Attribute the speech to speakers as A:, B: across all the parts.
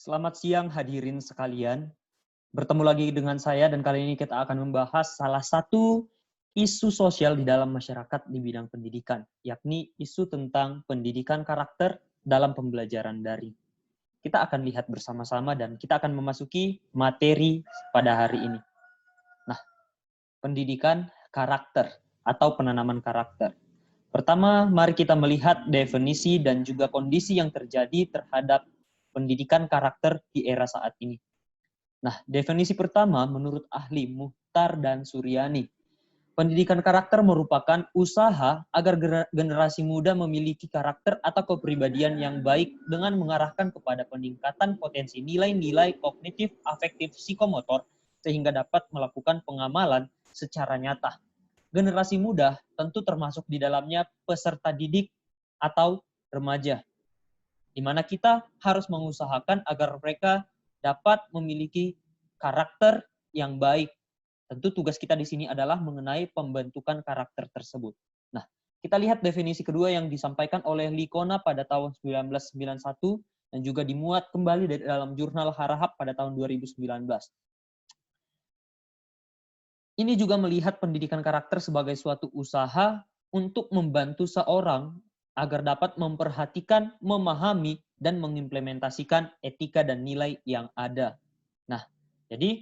A: Selamat siang hadirin sekalian. Bertemu lagi dengan saya dan kali ini kita akan membahas salah satu isu sosial di dalam masyarakat di bidang pendidikan, yakni isu tentang pendidikan karakter dalam pembelajaran daring. Kita akan lihat bersama-sama dan kita akan memasuki materi pada hari ini. Nah, pendidikan karakter atau penanaman karakter. Pertama, mari kita melihat definisi dan juga kondisi yang terjadi terhadap pendidikan karakter di era saat ini. Nah, definisi pertama menurut ahli Muhtar dan Suryani. Pendidikan karakter merupakan usaha agar generasi muda memiliki karakter atau kepribadian yang baik dengan mengarahkan kepada peningkatan potensi nilai-nilai kognitif, afektif, psikomotor, sehingga dapat melakukan pengamalan secara nyata. Generasi muda tentu termasuk di dalamnya peserta didik atau remaja, di mana kita harus mengusahakan agar mereka dapat memiliki karakter yang baik. Tentu tugas kita di sini adalah mengenai pembentukan karakter tersebut. Nah, kita lihat definisi kedua yang disampaikan oleh Licona pada tahun 1991 dan juga dimuat kembali dari dalam jurnal Harahap pada tahun 2019. Ini juga melihat pendidikan karakter sebagai suatu usaha untuk membantu seorang agar dapat memperhatikan, memahami, dan mengimplementasikan etika dan nilai yang ada. Nah, jadi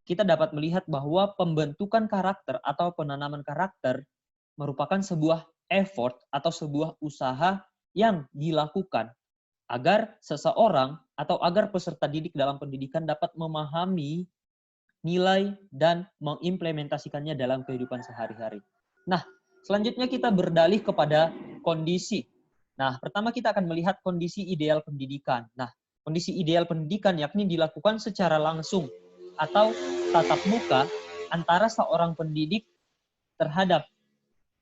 A: kita dapat melihat bahwa pembentukan karakter atau penanaman karakter merupakan sebuah effort atau sebuah usaha yang dilakukan agar seseorang atau agar peserta didik dalam pendidikan dapat memahami nilai dan mengimplementasikannya dalam kehidupan sehari-hari. Nah, selanjutnya kita berdalih kepada kondisi. Nah, pertama kita akan melihat kondisi ideal pendidikan. Nah, kondisi ideal pendidikan yakni dilakukan secara langsung atau tatap muka antara seorang pendidik terhadap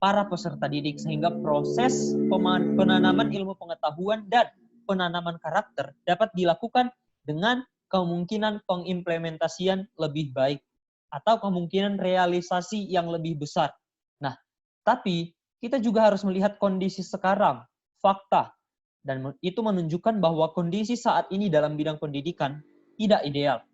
A: para peserta didik sehingga proses penanaman ilmu pengetahuan dan penanaman karakter dapat dilakukan dengan kemungkinan pengimplementasian lebih baik atau kemungkinan realisasi yang lebih besar. Nah, tapi kita juga harus melihat kondisi sekarang, fakta, dan itu menunjukkan bahwa kondisi saat ini dalam bidang pendidikan tidak ideal.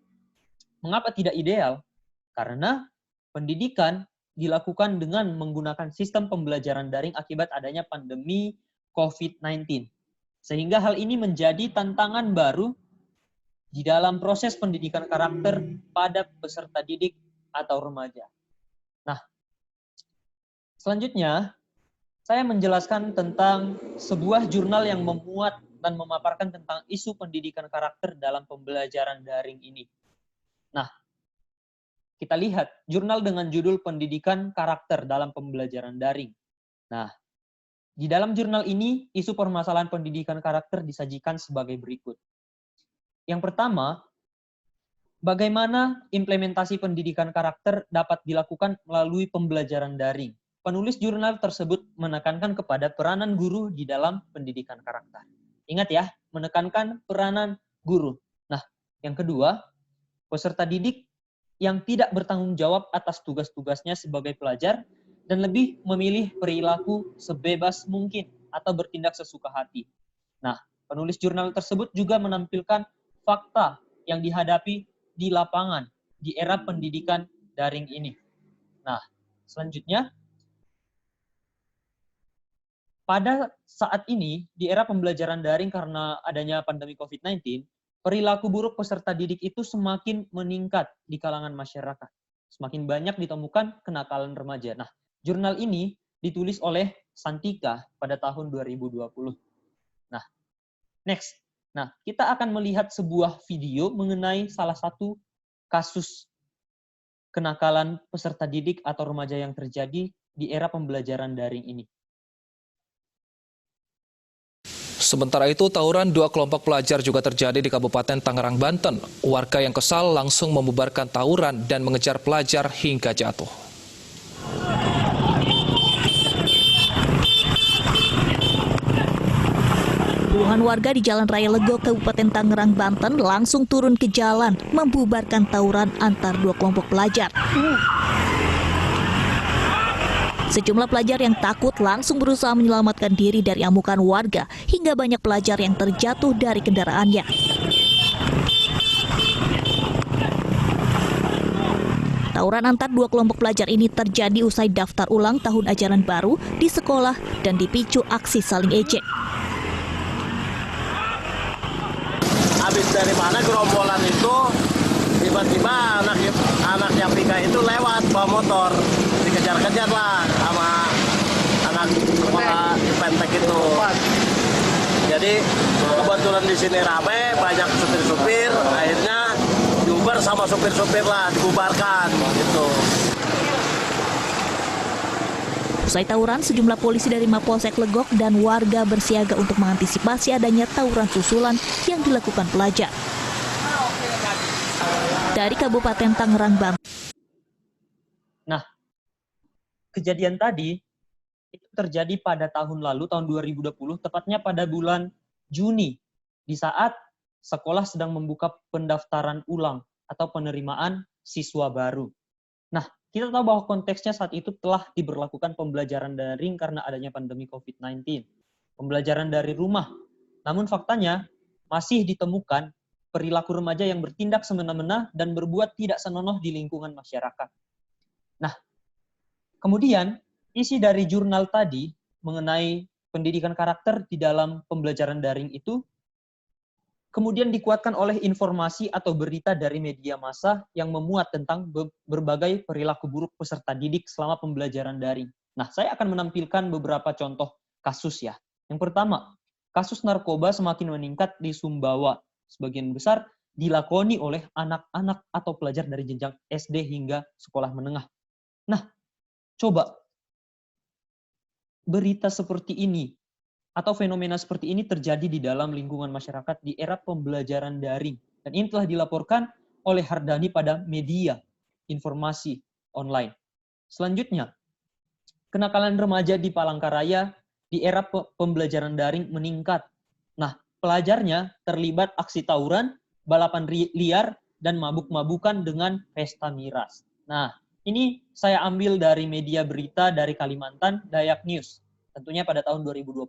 A: Mengapa tidak ideal? Karena pendidikan dilakukan dengan menggunakan sistem pembelajaran daring akibat adanya pandemi COVID-19. Sehingga hal ini menjadi tantangan baru di dalam proses pendidikan karakter pada peserta didik atau remaja. Nah, selanjutnya saya menjelaskan tentang sebuah jurnal yang memuat dan memaparkan tentang isu pendidikan karakter dalam pembelajaran daring ini. Nah, kita lihat jurnal dengan judul Pendidikan Karakter dalam Pembelajaran Daring. Nah, di dalam jurnal ini, isu permasalahan pendidikan karakter disajikan sebagai berikut. Yang pertama, bagaimana implementasi pendidikan karakter dapat dilakukan melalui pembelajaran daring. Penulis jurnal tersebut menekankan kepada peranan guru di dalam pendidikan karakter. Ingat ya, menekankan peranan guru. Nah, yang kedua, peserta didik yang tidak bertanggung jawab atas tugas-tugasnya sebagai pelajar dan lebih memilih perilaku sebebas mungkin atau bertindak sesuka hati. Nah, penulis jurnal tersebut juga menampilkan fakta yang dihadapi di lapangan di era pendidikan daring ini. Nah, selanjutnya, pada saat ini di era pembelajaran daring karena adanya pandemi COVID-19, perilaku buruk peserta didik itu semakin meningkat di kalangan masyarakat. Semakin banyak ditemukan kenakalan remaja. Nah, jurnal ini ditulis oleh Santika pada tahun 2020. Nah, next. Nah, kita akan melihat sebuah video mengenai salah satu kasus kenakalan peserta didik atau remaja yang terjadi di era pembelajaran daring ini.
B: Sementara itu, tawuran dua kelompok pelajar juga terjadi di Kabupaten Tangerang, Banten. Warga yang kesal langsung membubarkan tawuran dan mengejar pelajar hingga jatuh.
C: Puluhan warga di Jalan Raya Lego, Kabupaten Tangerang, Banten langsung turun ke jalan membubarkan tawuran antar dua kelompok pelajar. Sejumlah pelajar yang takut langsung berusaha menyelamatkan diri dari amukan warga hingga banyak pelajar yang terjatuh dari kendaraannya. Tawuran antar dua kelompok pelajar ini terjadi usai daftar ulang tahun ajaran baru di sekolah dan dipicu aksi saling ejek.
D: Habis dari mana gerombolan itu, tiba-tiba anak yang Pika itu lewat bawa motor, dikejar-kejar lah sama anak sekolah Pentek itu. Jadi kebetulan di sini rame, banyak supir-supir, akhirnya diubar sama supir-supir lah, dibubarkan gitu.
C: Usai tawuran, sejumlah polisi dari Mapolsek Legok dan warga bersiaga untuk mengantisipasi adanya tawuran susulan yang dilakukan pelajar. Dari Kabupaten Tangerang, Banten.
A: Nah, kejadian tadi itu terjadi pada tahun lalu, tahun 2020, tepatnya pada bulan Juni, di saat sekolah sedang membuka pendaftaran ulang atau penerimaan siswa baru. Nah, kita tahu bahwa konteksnya saat itu telah diberlakukan pembelajaran daring karena adanya pandemi COVID-19. Pembelajaran dari rumah. Namun faktanya masih ditemukan perilaku remaja yang bertindak semena-mena dan berbuat tidak senonoh di lingkungan masyarakat. Nah, kemudian isi dari jurnal tadi mengenai pendidikan karakter di dalam pembelajaran daring itu kemudian dikuatkan oleh informasi atau berita dari media massa yang memuat tentang berbagai perilaku buruk peserta didik selama pembelajaran daring. Nah, saya akan menampilkan beberapa contoh kasus ya. Yang pertama, kasus narkoba semakin meningkat di Sumbawa. Sebagian besar dilakoni oleh anak-anak atau pelajar dari jenjang SD hingga sekolah menengah. Nah, coba berita seperti ini atau fenomena seperti ini terjadi di dalam lingkungan masyarakat di era pembelajaran daring. Dan ini telah dilaporkan oleh Hardani pada media informasi online. Selanjutnya, kenakalan remaja di Palangkaraya di era pembelajaran daring meningkat. Nah, pelajarnya terlibat aksi tawuran, balapan liar, dan mabuk-mabukan dengan pesta miras. Nah, ini saya ambil dari media berita dari Kalimantan, Dayak News. Tentunya pada tahun 2020.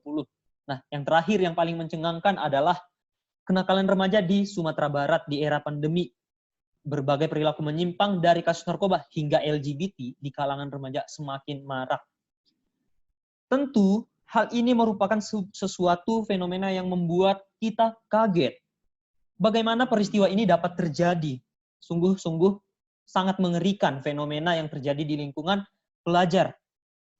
A: Nah, yang terakhir yang paling mencengangkan adalah kenakalan remaja di Sumatera Barat di era pandemi. Berbagai perilaku menyimpang dari kasus narkoba hingga LGBT di kalangan remaja semakin marak. Tentu, hal ini merupakan sesuatu fenomena yang membuat kita kaget. Bagaimana peristiwa ini dapat terjadi? Sungguh-sungguh sangat mengerikan fenomena yang terjadi di lingkungan pelajar.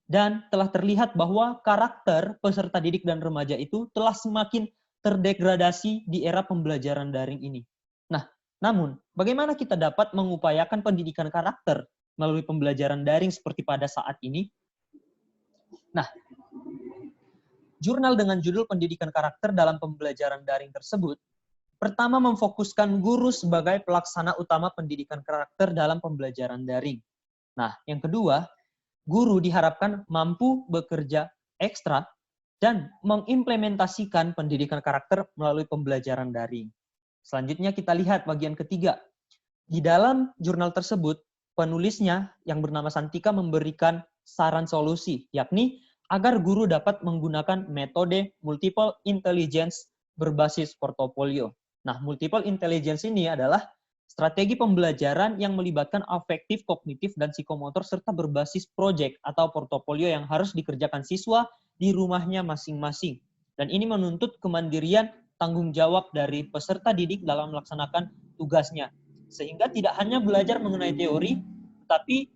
A: Dan telah terlihat bahwa karakter peserta didik dan remaja itu telah semakin terdegradasi di era pembelajaran daring ini. Nah, namun bagaimana kita dapat mengupayakan pendidikan karakter melalui pembelajaran daring seperti pada saat ini? Nah, jurnal dengan judul Pendidikan Karakter dalam Pembelajaran Daring tersebut pertama memfokuskan guru sebagai pelaksana utama pendidikan karakter dalam pembelajaran daring. Nah, yang kedua, guru diharapkan mampu bekerja ekstra dan mengimplementasikan pendidikan karakter melalui pembelajaran daring. Selanjutnya kita lihat bagian ketiga. Di dalam jurnal tersebut, penulisnya yang bernama Santika memberikan saran solusi, yakni agar guru dapat menggunakan metode multiple intelligence berbasis portofolio. Nah, multiple intelligence ini adalah strategi pembelajaran yang melibatkan afektif, kognitif, dan psikomotor serta berbasis proyek atau portofolio yang harus dikerjakan siswa di rumahnya masing-masing. Dan ini menuntut kemandirian tanggung jawab dari peserta didik dalam melaksanakan tugasnya. Sehingga tidak hanya belajar mengenai teori, tetapi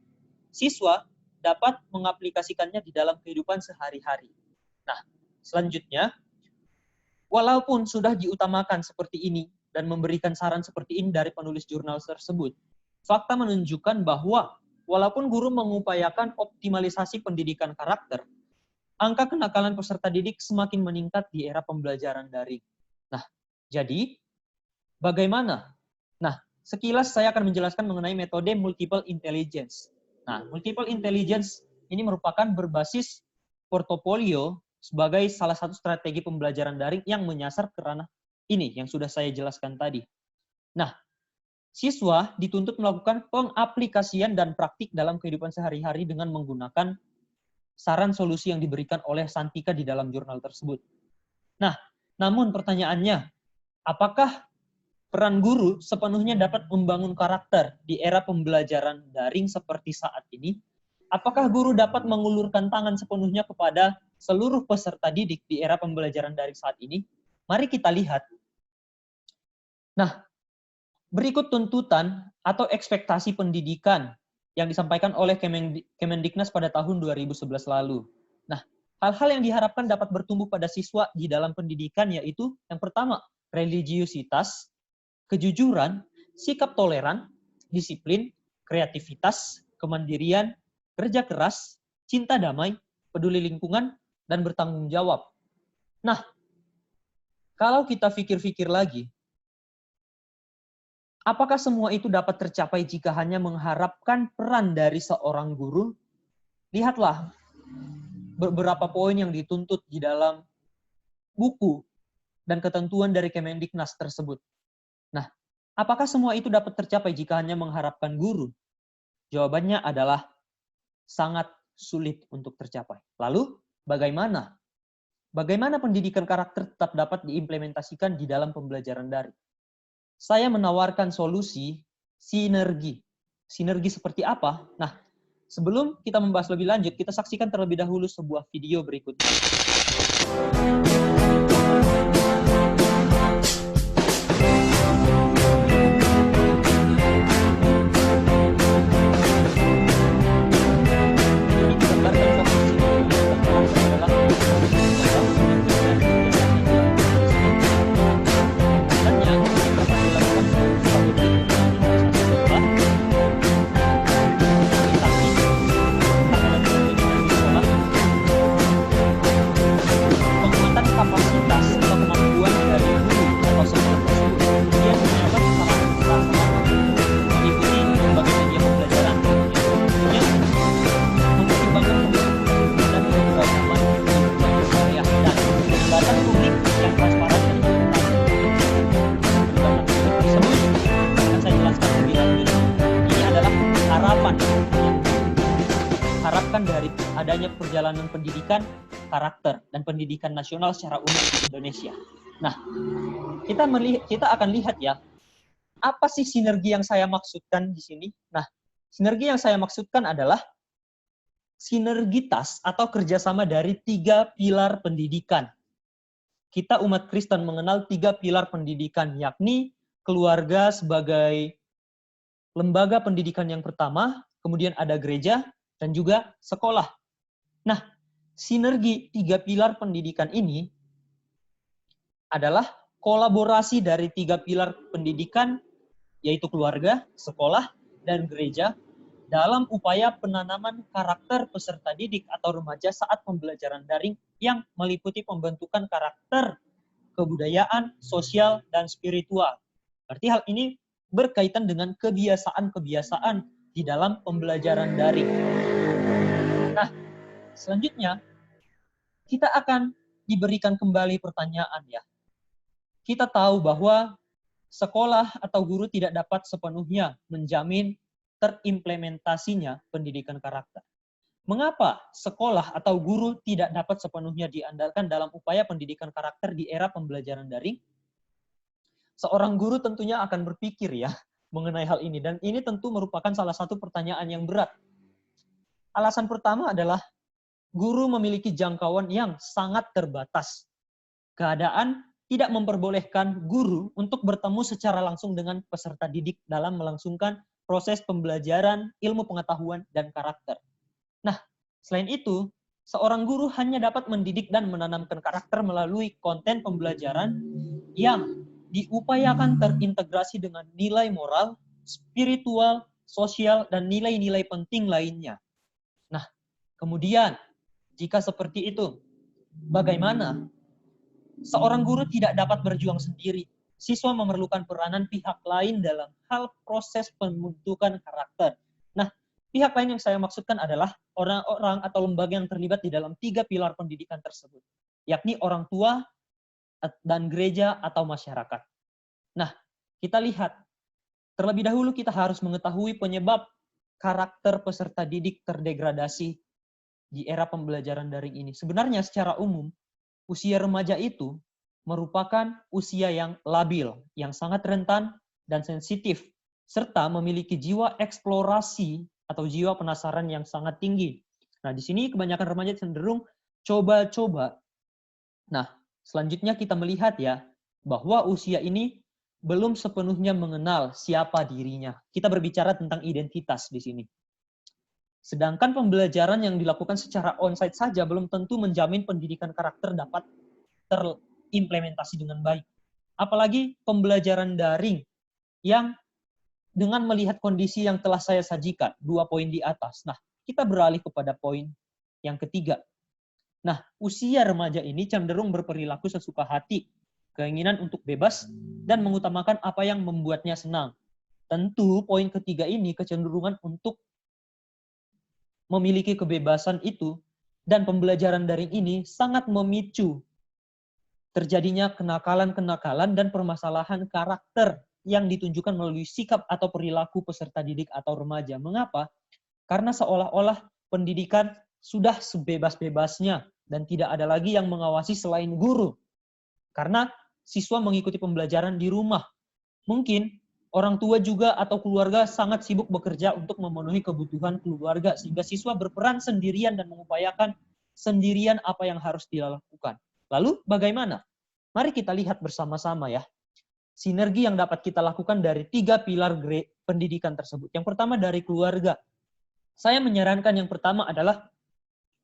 A: siswa dapat mengaplikasikannya di dalam kehidupan sehari-hari. Nah, selanjutnya, walaupun sudah diutamakan seperti ini dan memberikan saran seperti ini dari penulis jurnal tersebut, fakta menunjukkan bahwa walaupun guru mengupayakan optimalisasi pendidikan karakter, angka kenakalan peserta didik semakin meningkat di era pembelajaran daring. Nah, jadi bagaimana? Nah, sekilas saya akan menjelaskan mengenai metode multiple intelligence. Nah, multiple intelligence ini merupakan berbasis portofolio sebagai salah satu strategi pembelajaran daring yang menyasar ke ranah ini yang sudah saya jelaskan tadi. Nah, siswa dituntut melakukan pengaplikasian dan praktik dalam kehidupan sehari-hari dengan menggunakan saran solusi yang diberikan oleh Santika di dalam jurnal tersebut. Nah, namun pertanyaannya, apakah peran guru sepenuhnya dapat membangun karakter di era pembelajaran daring seperti saat ini? Apakah guru dapat mengulurkan tangan sepenuhnya kepada seluruh peserta didik di era pembelajaran daring saat ini? Mari kita lihat. Nah, berikut tuntutan atau ekspektasi pendidikan yang disampaikan oleh Kemendiknas pada tahun 2011 lalu. Nah, hal-hal yang diharapkan dapat bertumbuh pada siswa di dalam pendidikan yaitu yang pertama, religiusitas, kejujuran, sikap toleran, disiplin, kreativitas, kemandirian, kerja keras, cinta damai, peduli lingkungan, dan bertanggung jawab. Nah, kalau kita pikir-pikir lagi, apakah semua itu dapat tercapai jika hanya mengharapkan peran dari seorang guru? Lihatlah beberapa poin yang dituntut di dalam buku dan ketentuan dari Kemendiknas tersebut. Nah, apakah semua itu dapat tercapai jika hanya mengharapkan guru? Jawabannya adalah sangat sulit untuk tercapai. Lalu, bagaimana? Bagaimana pendidikan karakter tetap dapat diimplementasikan di dalam pembelajaran daring? Saya menawarkan solusi sinergi. Sinergi seperti apa? Nah, sebelum kita membahas lebih lanjut, kita saksikan terlebih dahulu sebuah video berikut. Dari adanya perjalanan pendidikan karakter dan pendidikan nasional secara umum di Indonesia. Nah, kita akan lihat ya, apa sih sinergi yang saya maksudkan di sini? Nah, sinergi yang saya maksudkan adalah sinergitas atau kerjasama dari 3 pilar pendidikan. Kita umat Kristen mengenal 3 pilar pendidikan, yakni keluarga sebagai lembaga pendidikan yang pertama, kemudian ada gereja, dan juga sekolah. Nah, sinergi 3 pilar pendidikan ini adalah kolaborasi dari 3 pilar pendidikan, yaitu keluarga, sekolah, dan gereja, dalam upaya penanaman karakter peserta didik atau remaja saat pembelajaran daring yang meliputi pembentukan karakter, kebudayaan, sosial, dan spiritual. Berarti hal ini berkaitan dengan kebiasaan-kebiasaan di dalam pembelajaran daring. Nah, selanjutnya kita akan diberikan kembali pertanyaan ya. Kita tahu bahwa sekolah atau guru tidak dapat sepenuhnya menjamin terimplementasinya pendidikan karakter. Mengapa sekolah atau guru tidak dapat sepenuhnya diandalkan dalam upaya pendidikan karakter di era pembelajaran daring? Seorang guru tentunya akan berpikir ya mengenai hal ini, dan ini tentu merupakan salah satu pertanyaan yang berat. Alasan pertama adalah guru memiliki jangkauan yang sangat terbatas. Keadaan tidak memperbolehkan guru untuk bertemu secara langsung dengan peserta didik dalam melangsungkan proses pembelajaran, ilmu pengetahuan, dan karakter. Nah, selain itu, seorang guru hanya dapat mendidik dan menanamkan karakter melalui konten pembelajaran yang diupayakan terintegrasi dengan nilai moral, spiritual, sosial, dan nilai-nilai penting lainnya. Nah, kemudian, jika seperti itu, bagaimana? Seorang guru tidak dapat berjuang sendiri. Siswa memerlukan peranan pihak lain dalam hal proses pembentukan karakter. Nah, pihak lain yang saya maksudkan adalah orang-orang atau lembaga yang terlibat di dalam 3 pilar pendidikan tersebut, yakni orang tua, dan gereja atau masyarakat. Nah, kita lihat, terlebih dahulu kita harus mengetahui penyebab karakter peserta didik terdegradasi di era pembelajaran daring ini. Sebenarnya secara umum, usia remaja itu merupakan usia yang labil, yang sangat rentan dan sensitif, serta memiliki jiwa eksplorasi atau jiwa penasaran yang sangat tinggi. Nah, di sini kebanyakan remaja cenderung coba-coba. Nah, selanjutnya kita melihat ya, bahwa usia ini belum sepenuhnya mengenal siapa dirinya. Kita berbicara tentang identitas di sini. Sedangkan pembelajaran yang dilakukan secara onsite saja belum tentu menjamin pendidikan karakter dapat terimplementasi dengan baik. Apalagi pembelajaran daring yang dengan melihat kondisi yang telah saya sajikan, 2 poin di atas. Nah, kita beralih kepada poin yang ketiga. Nah, usia remaja ini cenderung berperilaku sesuka hati, keinginan untuk bebas, dan mengutamakan apa yang membuatnya senang. Tentu poin ketiga ini kecenderungan untuk memiliki kebebasan itu, dan pembelajaran daring ini sangat memicu terjadinya kenakalan-kenakalan dan permasalahan karakter yang ditunjukkan melalui sikap atau perilaku peserta didik atau remaja. Mengapa? Karena seolah-olah pendidikan sudah sebebas-bebasnya dan tidak ada lagi yang mengawasi selain guru. Karena siswa mengikuti pembelajaran di rumah. Mungkin orang tua juga atau keluarga sangat sibuk bekerja untuk memenuhi kebutuhan keluarga, sehingga siswa berperan sendirian dan mengupayakan sendirian apa yang harus dilakukan. Lalu bagaimana? Mari kita lihat bersama-sama ya. Sinergi yang dapat kita lakukan dari 3 pilar pendidikan tersebut. Yang pertama dari keluarga. Saya menyarankan yang pertama adalah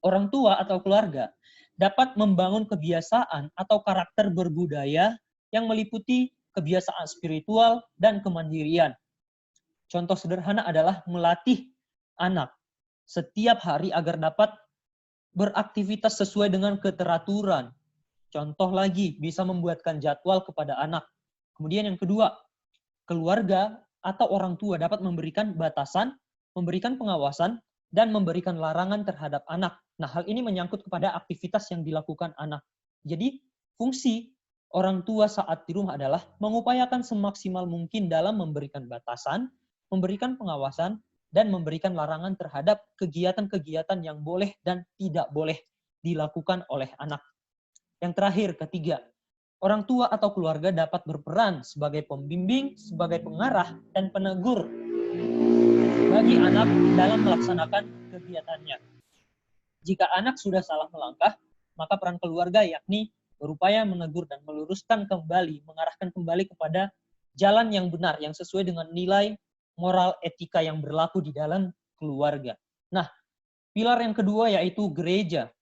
A: orang tua atau keluarga dapat membangun kebiasaan atau karakter berbudaya yang meliputi kebiasaan spiritual dan kemandirian. Contoh sederhana adalah melatih anak setiap hari agar dapat beraktivitas sesuai dengan keteraturan. Contoh lagi, bisa membuatkan jadwal kepada anak. Kemudian yang kedua, keluarga atau orang tua dapat memberikan batasan, memberikan pengawasan, dan memberikan larangan terhadap anak. Nah, hal ini menyangkut kepada aktivitas yang dilakukan anak. Jadi, fungsi orang tua saat di rumah adalah mengupayakan semaksimal mungkin dalam memberikan batasan, memberikan pengawasan, dan memberikan larangan terhadap kegiatan-kegiatan yang boleh dan tidak boleh dilakukan oleh anak. Yang terakhir, ketiga, orang tua atau keluarga dapat berperan sebagai pembimbing, sebagai pengarah, dan penegur bagi anak dalam melaksanakan kegiatannya. Jika anak sudah salah melangkah, maka peran keluarga yakni berupaya menegur dan meluruskan kembali, mengarahkan kembali kepada jalan yang benar, yang sesuai dengan nilai moral etika yang berlaku di dalam keluarga. Nah, pilar yang kedua yaitu gereja.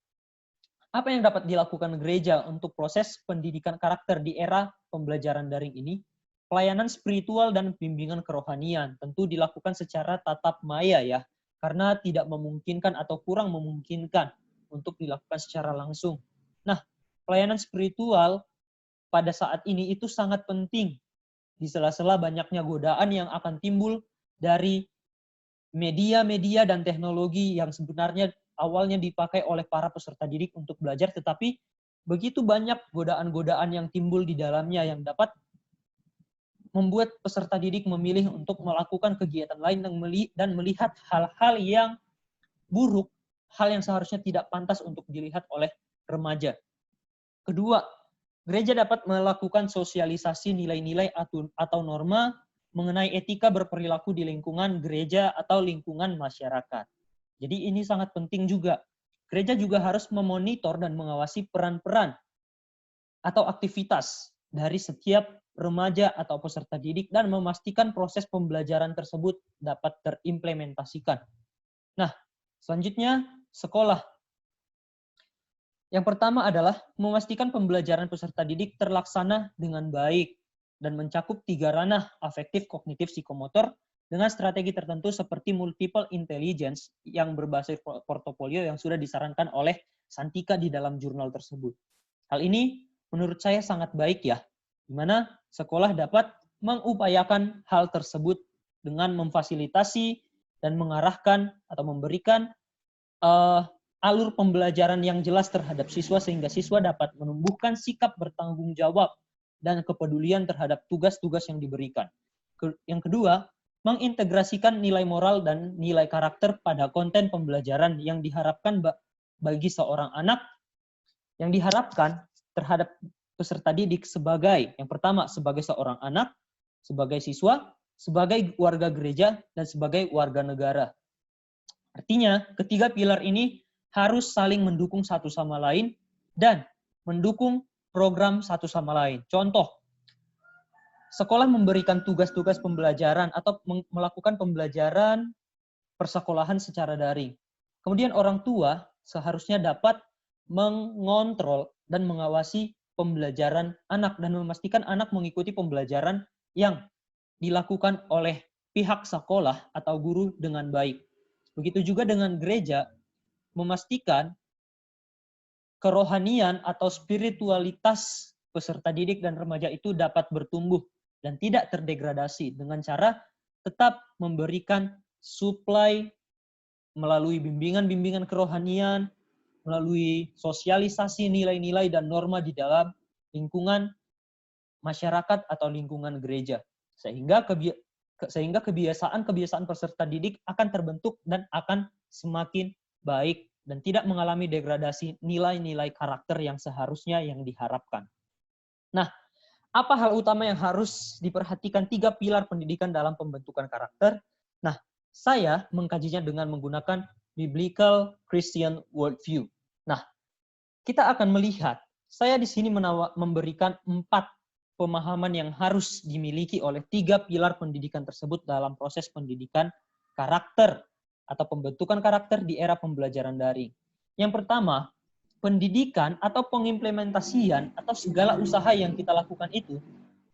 A: Apa yang dapat dilakukan gereja untuk proses pendidikan karakter di era pembelajaran daring ini? Pelayanan spiritual dan bimbingan kerohanian tentu dilakukan secara tatap maya ya, karena tidak memungkinkan atau kurang memungkinkan untuk dilakukan secara langsung. Nah, pelayanan spiritual pada saat ini itu sangat penting. Di sela-sela banyaknya godaan yang akan timbul dari media-media dan teknologi yang sebenarnya awalnya dipakai oleh para peserta didik untuk belajar, tetapi begitu banyak godaan-godaan yang timbul di dalamnya yang dapat membuat peserta didik memilih untuk melakukan kegiatan lain dan melihat hal-hal yang buruk, hal yang seharusnya tidak pantas untuk dilihat oleh remaja. Kedua, gereja dapat melakukan sosialisasi nilai-nilai atau norma mengenai etika berperilaku di lingkungan gereja atau lingkungan masyarakat. Jadi ini sangat penting juga. Gereja juga harus memonitor dan mengawasi peran-peran atau aktivitas dari setiap remaja atau peserta didik dan memastikan proses pembelajaran tersebut dapat terimplementasikan. Nah, selanjutnya sekolah. Yang pertama adalah memastikan pembelajaran peserta didik terlaksana dengan baik dan mencakup 3 ranah afektif, kognitif, psikomotor dengan strategi tertentu seperti multiple intelligence yang berbasis portofolio yang sudah disarankan oleh Santika di dalam jurnal tersebut. Hal ini menurut saya sangat baik ya, di mana sekolah dapat mengupayakan hal tersebut dengan memfasilitasi dan mengarahkan atau memberikan alur pembelajaran yang jelas terhadap siswa sehingga siswa dapat menumbuhkan sikap bertanggung jawab dan kepedulian terhadap tugas-tugas yang diberikan. Yang kedua, mengintegrasikan nilai moral dan nilai karakter pada konten pembelajaran yang diharapkan bagi seorang anak, yang diharapkan terhadap peserta didik sebagai, yang pertama, sebagai seorang anak, sebagai siswa, sebagai warga gereja, dan sebagai warga negara. Artinya, ketiga pilar ini harus saling mendukung satu sama lain dan mendukung program satu sama lain. Contoh, sekolah memberikan tugas-tugas pembelajaran atau melakukan pembelajaran persekolahan secara daring. Kemudian orang tua seharusnya dapat mengontrol dan mengawasi pembelajaran anak dan memastikan anak mengikuti pembelajaran yang dilakukan oleh pihak sekolah atau guru dengan baik. Begitu juga dengan gereja, memastikan kerohanian atau spiritualitas peserta didik dan remaja itu dapat bertumbuh dan tidak terdegradasi dengan cara tetap memberikan supply melalui bimbingan-bimbingan kerohanian, melalui sosialisasi nilai-nilai dan norma di dalam lingkungan masyarakat atau lingkungan gereja. Sehingga kebiasaan-kebiasaan peserta didik akan terbentuk dan akan semakin baik dan tidak mengalami degradasi nilai-nilai karakter yang seharusnya yang diharapkan. Nah, apa hal utama yang harus diperhatikan 3 pilar pendidikan dalam pembentukan karakter? Nah, saya mengkajinya dengan menggunakan Biblical Christian Worldview. Nah, kita akan melihat, saya di sini memberikan 4 pemahaman yang harus dimiliki oleh 3 pilar pendidikan tersebut dalam proses pendidikan karakter atau pembentukan karakter di era pembelajaran daring. Yang pertama, pendidikan atau pengimplementasian atau segala usaha yang kita lakukan itu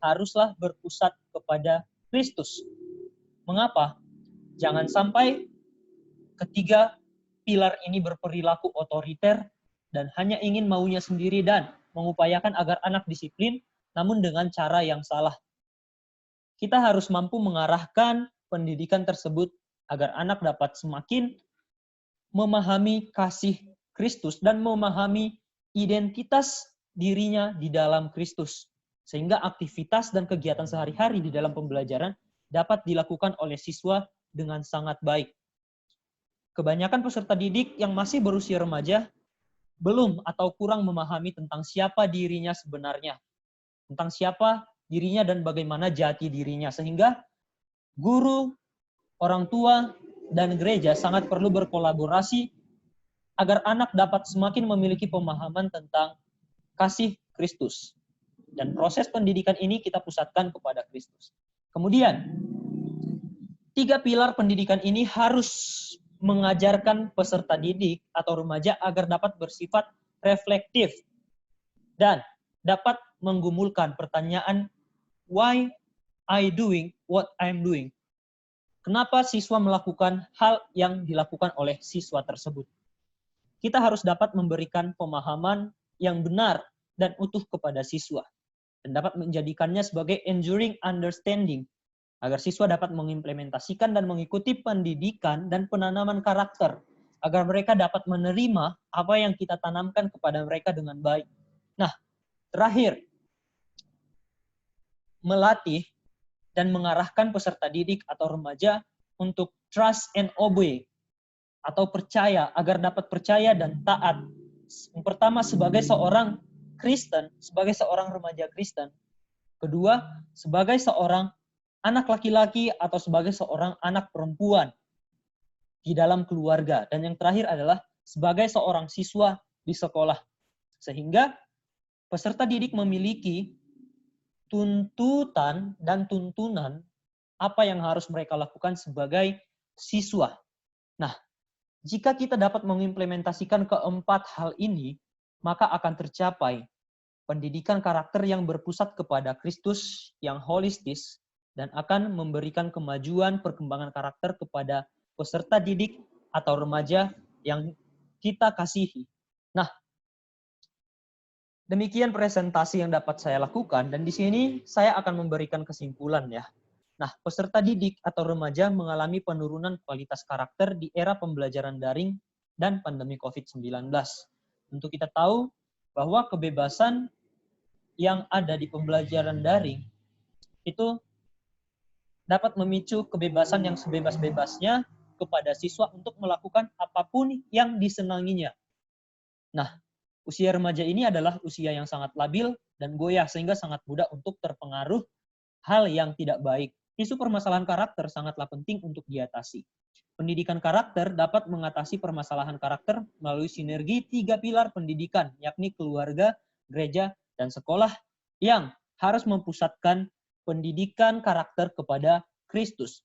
A: haruslah berpusat kepada Kristus. Mengapa? Jangan sampai ketiga pilar ini berperilaku otoriter dan hanya ingin maunya sendiri dan mengupayakan agar anak disiplin, namun dengan cara yang salah. Kita harus mampu mengarahkan pendidikan tersebut agar anak dapat semakin memahami kasih Kristus dan memahami identitas dirinya di dalam Kristus. Sehingga aktivitas dan kegiatan sehari-hari di dalam pembelajaran dapat dilakukan oleh siswa dengan sangat baik. Kebanyakan peserta didik yang masih berusia remaja belum atau kurang memahami tentang siapa dirinya sebenarnya, tentang siapa dirinya dan bagaimana jati dirinya. Sehingga guru, orang tua, dan gereja sangat perlu berkolaborasi agar anak dapat semakin memiliki pemahaman tentang kasih Kristus. Dan proses pendidikan ini kita pusatkan kepada Kristus. Kemudian, 3 pilar pendidikan ini harus mengajarkan peserta didik atau remaja agar dapat bersifat reflektif dan dapat menggumulkan pertanyaan, why I doing what I'm doing? Kenapa siswa melakukan hal yang dilakukan oleh siswa tersebut? Kita harus dapat memberikan pemahaman yang benar dan utuh kepada siswa dan dapat menjadikannya sebagai enduring understanding agar siswa dapat mengimplementasikan dan mengikuti pendidikan dan penanaman karakter agar mereka dapat menerima apa yang kita tanamkan kepada mereka dengan baik. Nah, terakhir, melatih dan mengarahkan peserta didik atau remaja untuk trust and obey atau percaya agar dapat percaya dan taat. Yang pertama sebagai seorang Kristen, sebagai seorang remaja Kristen. Kedua, sebagai seorang anak laki-laki atau sebagai seorang anak perempuan di dalam keluarga. Dan yang terakhir adalah sebagai seorang siswa di sekolah. Sehingga peserta didik memiliki tuntutan dan tuntunan apa yang harus mereka lakukan sebagai siswa. Nah, jika kita dapat mengimplementasikan keempat hal ini, maka akan tercapai pendidikan karakter yang berpusat kepada Kristus yang holistis dan akan memberikan kemajuan perkembangan karakter kepada peserta didik atau remaja yang kita kasihi. Nah, demikian presentasi yang dapat saya lakukan dan di sini saya akan memberikan kesimpulan ya. Nah, peserta didik atau remaja mengalami penurunan kualitas karakter di era pembelajaran daring dan pandemi COVID-19. Untuk kita tahu bahwa kebebasan yang ada di pembelajaran daring itu dapat memicu kebebasan yang sebebas-bebasnya kepada siswa untuk melakukan apapun yang disenanginya. Nah, Usia remaja ini adalah usia yang sangat labil dan goyah sehingga sangat mudah untuk terpengaruh hal yang tidak baik. Isu permasalahan karakter sangatlah penting untuk diatasi. Pendidikan karakter dapat mengatasi permasalahan karakter melalui sinergi 3 pilar pendidikan, yakni keluarga, gereja, dan sekolah yang harus mempusatkan pendidikan karakter kepada Kristus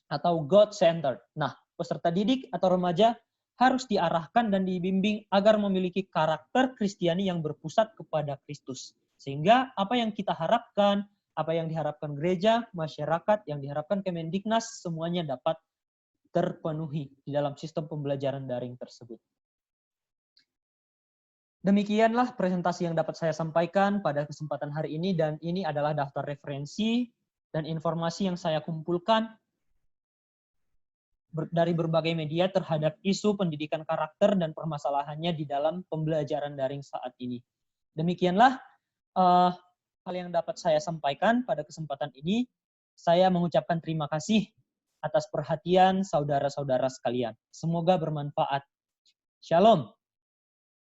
A: atau God-centered. Nah, peserta didik atau remaja harus diarahkan dan dibimbing agar memiliki karakter Kristiani yang berpusat kepada Kristus. Sehingga apa yang kita harapkan, apa yang diharapkan gereja, masyarakat, yang diharapkan Kemendiknas, semuanya dapat terpenuhi di dalam sistem pembelajaran daring tersebut. Demikianlah presentasi yang dapat saya sampaikan pada kesempatan hari ini, dan ini adalah daftar referensi dan informasi yang saya kumpulkan dari berbagai media terhadap isu pendidikan karakter dan permasalahannya di dalam pembelajaran daring saat ini. Demikianlah hal yang dapat saya sampaikan pada kesempatan ini. Saya mengucapkan terima kasih atas perhatian saudara-saudara sekalian. Semoga bermanfaat. Shalom.